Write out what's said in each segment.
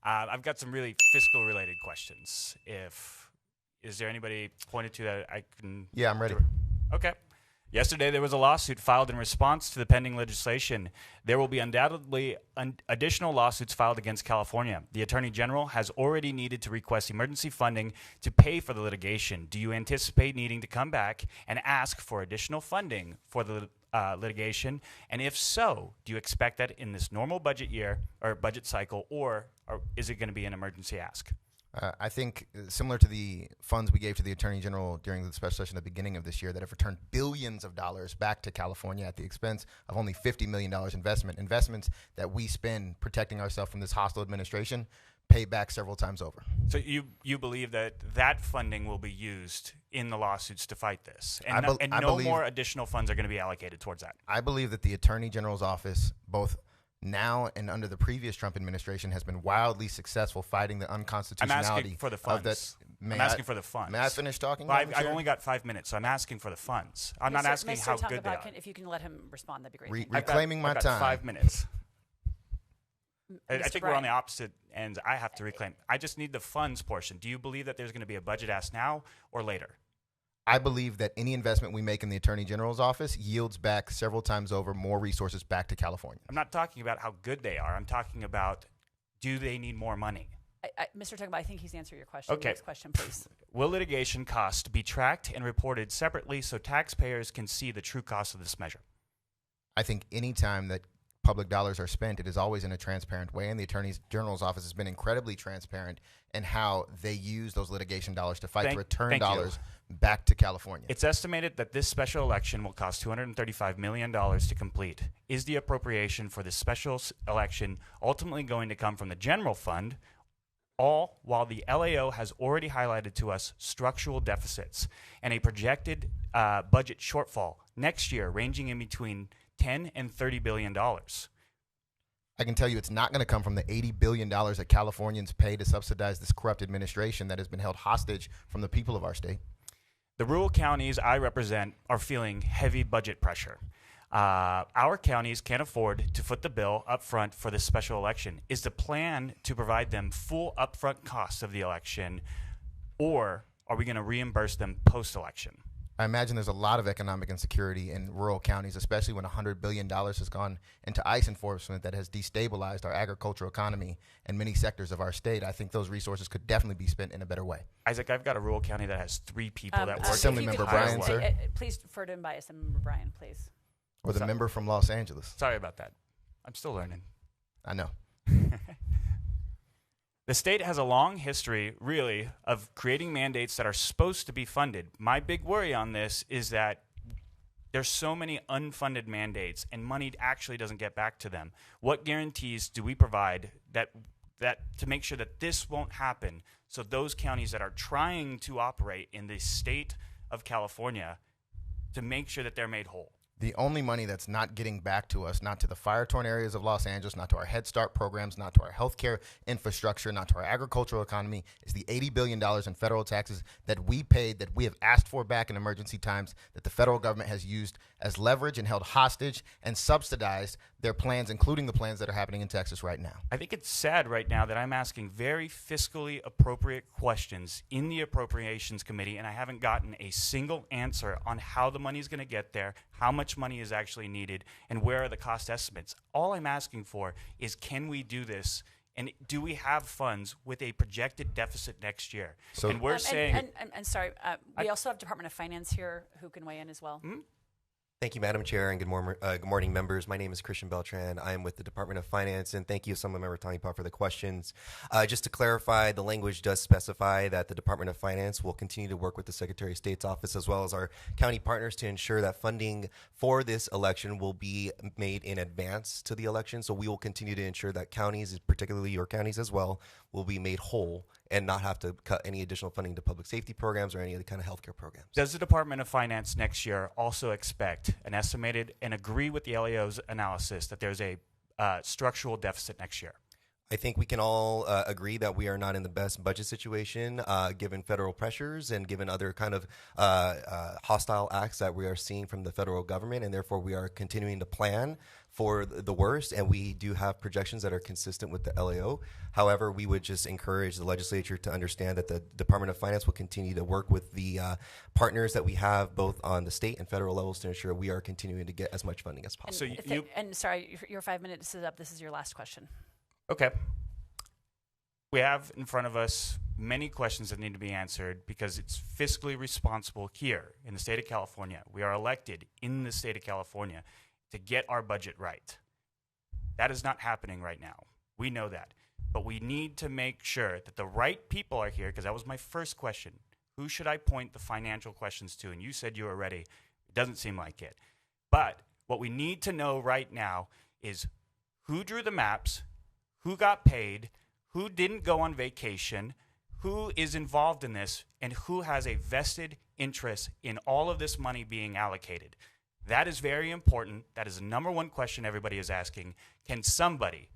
I've got some really fiscal-related questions. Is there anybody pointed to that I can? Yeah, I'm ready. Okay. Yesterday, there was a lawsuit filed in response to the pending legislation. There will be undoubtedly additional lawsuits filed against California. The Attorney General has already needed to request emergency funding to pay for the litigation. Do you anticipate needing to come back and ask for additional funding for the litigation? And if so, do you expect that in this normal budget year or budget cycle, or is it going to be an emergency ask? I think similar to the funds we gave to the Attorney General during the special session at the beginning of this year that have returned billions of dollars back to California at the expense of only $50 million investments that we spend protecting ourselves from this hostile administration, pay back several times over. So you believe that funding will be used in the lawsuits to fight this, and no more additional funds are going to be allocated towards that? I believe that the Attorney General's office, both now and under the previous Trump administration, has been wildly successful fighting the unconstitutionality. I'm asking for the funds. I'm asking for the funds. May I finish talking? Well, I've only got 5 minutes, so I'm asking for the funds. I'm not asking how good they are. If you can let him respond, that'd be great. Reclaiming my time. 5 minutes. I think Bryan. we're on the opposite ends. I have to reclaim. I just need the funds portion. Do you believe that there's going to be a budget ask now or later? I believe that any investment we make in the Attorney General's office yields back several times over more resources back to California. I'm not talking about how good they are. I'm talking about, do they need more money? Mr. Tugba, I think he's answered your question. Okay. Next question, please. Will litigation costs be tracked and reported separately so taxpayers can see the true cost of this measure? I think any time that public dollars are spent, it is always in a transparent way, and the Attorney General's office has been incredibly transparent in how they use those litigation dollars to fight to return dollars back to California. It's estimated that this special election will cost $235 million to complete. Is the appropriation for this special election ultimately going to come from the general fund, all while the LAO has already highlighted to us structural deficits and a projected budget shortfall next year ranging in between $10 and $30 billion? I can tell you it's not going to come from the $80 billion that Californians pay to subsidize this corrupt administration that has been held hostage from the people of our state. The rural counties I represent are feeling heavy budget pressure. Our counties can't afford to foot the bill up front for this special election. Is the plan to provide them full upfront costs of the election, or are we going to reimburse them post-election? I imagine there's a lot of economic insecurity in rural counties, especially when $100 billion has gone into ICE enforcement that has destabilized our agricultural economy and many sectors of our state. I think those resources could definitely be spent in a better way. Isaac, I've got a rural county that has 3 people that work. Assemblymember Bryan, sir. Please defer to him by Assemblymember Bryan, please. Or the member from Los Angeles. Sorry about that. I'm still learning. I know. The state has a long history, really, of creating mandates that are supposed to be funded. My big worry on this is that there's so many unfunded mandates and money actually doesn't get back to them. What guarantees do we provide that to make sure that this won't happen, so those counties that are trying to operate in the state of California, to make sure that they're made whole? The only money that's not getting back to us, not to the fire-torn areas of Los Angeles, not to our Head Start programs, not to our healthcare infrastructure, not to our agricultural economy, is the $80 billion in federal taxes that we paid, that we have asked for back in emergency times, that the federal government has used as leverage and held hostage and subsidized their plans, including the plans that are happening in Texas right now. I think it's sad right now that I'm asking very fiscally appropriate questions in the Appropriations Committee, and I haven't gotten a single answer on how the money is going to get there, how much money is actually needed, and where are the cost estimates. All I'm asking for is, can we do this, and do we have funds with a projected deficit next year? So, and we're saying... And sorry, we also have Department of Finance here who can weigh in as well. Hmm? Thank you, Madam Chair, and good morning, members. My name is Christian Beltran. I am with the Department of Finance, and thank you, Assemblymember Tanipa, for the questions. Just to clarify, the language does specify that the Department of Finance will continue to work with the Secretary of State's office as well as our county partners to ensure that funding for this election will be made in advance to the election. So we will continue to ensure that counties, particularly your counties as well, will be made whole and not have to cut any additional funding to public safety programs or any other kind of healthcare programs. Does the Department of Finance next year also expect an estimated and agree with the LAO's analysis that there's a structural deficit next year? I think we can all agree that we are not in the best budget situation, given federal pressures and given other kind of hostile acts that we are seeing from the federal government, and therefore we are continuing to plan for the worst, and we do have projections that are consistent with the LAO. However, we would just encourage the legislature to understand that the Department of Finance will continue to work with the partners that we have both on the state and federal levels to ensure we are continuing to get as much funding as possible. And sorry, your 5 minutes is up. This is your last question. Okay. We have in front of us many questions that need to be answered because it's fiscally responsible here in the state of California. We are elected in the state of California to get our budget right. That is not happening right now. We know that. But we need to make sure that the right people are here, because that was my first question. Who should I point the financial questions to? And you said you were ready. It doesn't seem like it. But what we need to know right now is who drew the maps, who got paid, who didn't go on vacation, who is involved in this, and who has a vested interest in all of this money being allocated. That is very important. That is the number one question everybody is asking. Can somebody,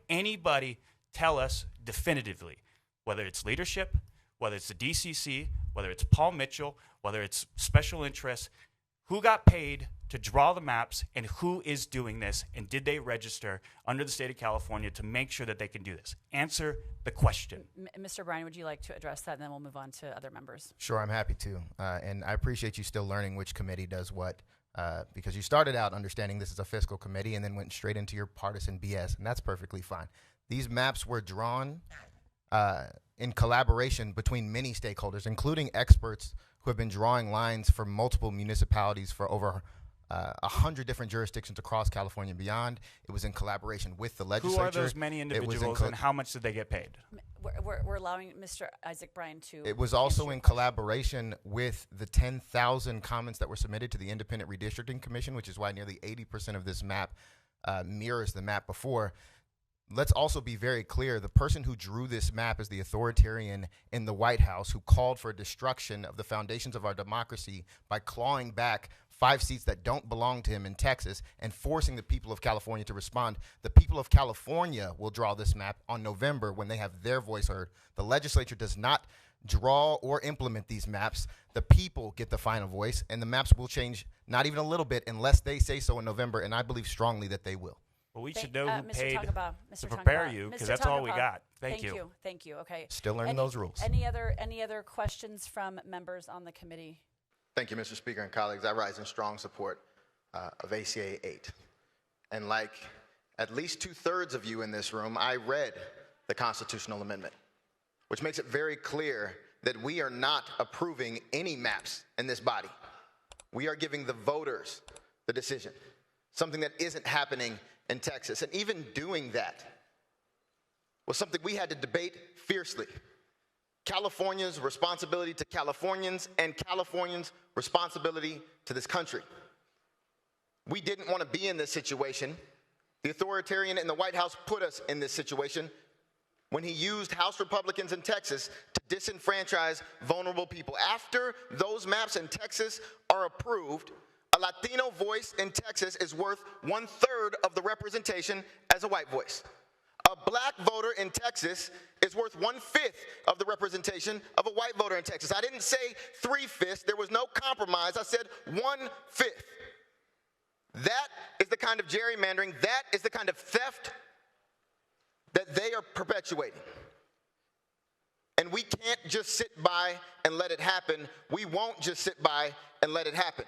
anybody tell us definitively, whether it's leadership, whether it's the DCC, whether it's Paul Mitchell, whether it's special interests, who got paid to draw the maps and who is doing this, and did they register under the state of California to make sure that they can do this? Answer the question. Mr. Bryan, would you like to address that, and then we'll move on to other members? Sure, I'm happy to. And I appreciate you still learning which committee does what, because you started out understanding this is a fiscal committee and then went straight into your partisan BS, and that's perfectly fine. These maps were drawn in collaboration between many stakeholders, including experts who have been drawing lines for multiple municipalities for over 100 different jurisdictions across California and beyond. It was in collaboration with the legislature. Who are those many individuals, and how much did they get paid? We're allowing Mr. Isaac Bryan to. It was also in collaboration with the 10,000 comments that were submitted to the Independent Redistricting Commission, which is why nearly 80% of this map mirrors the map before. Let's also be very clear. The person who drew this map is the authoritarian in the White House who called for destruction of the foundations of our democracy by clawing back 5 seats that don't belong to him in Texas and forcing the people of California to respond. The people of California will draw this map on November when they have their voice heard. The legislature does not draw or implement these maps. The people get the final voice, and the maps will change not even a little bit unless they say so in November, and I believe strongly that they will. Well, we should know who Mr. paid Mr. to prepare Tongaba. you, because Mr. that's all we Tongaba, got. Thank you. Thank you. Okay. Still learning those rules. Any other questions from members on the committee? Thank you, Mr. Speaker and colleagues. I rise in strong support of ACA 8. And like at least 2/3 of you in this room, I read the constitutional amendment, which makes it very clear that we are not approving any maps in this body. We are giving the voters the decision, something that isn't happening in Texas. And even doing that was something we had to debate fiercely. California's responsibility to Californians and Californians' responsibility to this country. We didn't want to be in this situation. The authoritarian in the White House put us in this situation when he used House Republicans in Texas to disenfranchise vulnerable people. After those maps in Texas are approved, a Latino voice in Texas is worth 1/3 of the representation as a white voice. A black voter in Texas is worth 1/5 of the representation of a white voter in Texas. I didn't say 3/5. There was no compromise. I said 1/5. That is the kind of gerrymandering, that is the kind of theft that they are perpetuating. And we can't just sit by and let it happen. We won't just sit by and let it happen.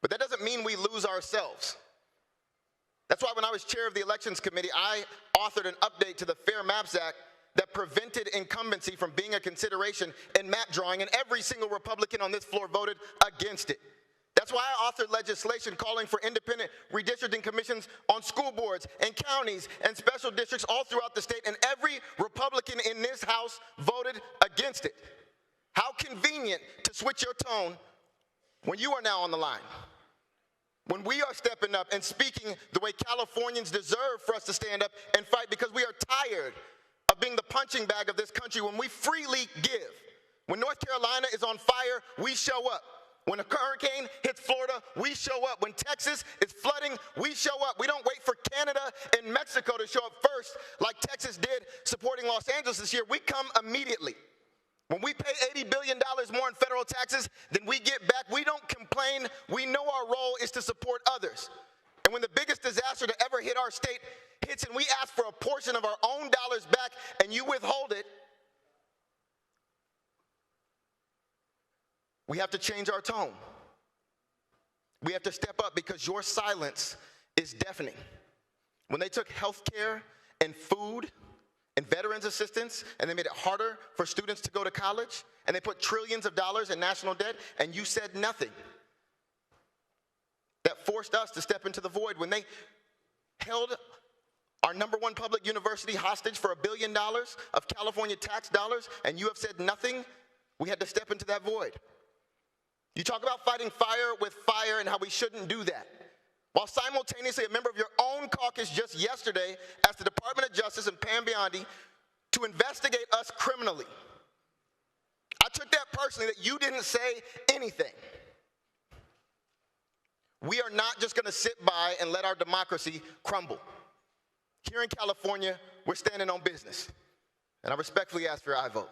But that doesn't mean we lose ourselves. That's why when I was chair of the Elections Committee, I authored an update to the Fair Maps Act that prevented incumbency from being a consideration in map drawing, and every single Republican on this floor voted against it. That's why I authored legislation calling for independent redistricting commissions on school boards and counties and special districts all throughout the state, and every Republican in this House voted against it. How convenient to switch your tone when you are now on the line. When we are stepping up and speaking the way Californians deserve for us to stand up and fight, because we are tired of being the punching bag of this country when we freely give. When North Carolina is on fire, we show up. When a hurricane hits Florida, we show up. When Texas is flooding, we show up. We don't wait for Canada and Mexico to show up first like Texas did supporting Los Angeles this year. We come immediately. When we pay $80 billion more in federal taxes than we get back, we don't complain. We know our role is to support others. And when the biggest disaster to ever hit our state hits and we ask for a portion of our own dollars back and you withhold it, we have to change our tone. We have to step up because your silence is deafening. When they took health care and food and veterans assistance and they made it harder for students to go to college and they put trillions of dollars in national debt and you said nothing, that forced us to step into the void. When they held our #1 public university hostage for $1 billion of California tax dollars and you have said nothing, we had to step into that void. You talk about fighting fire with fire and how we shouldn't do that. While simultaneously a member of your own caucus just yesterday asked the Department of Justice and Pam Biondi to investigate us criminally. I took that personally that you didn't say anything. We are not just going to sit by and let our democracy crumble. Here in California, we're standing on business. And I respectfully ask for your aye vote.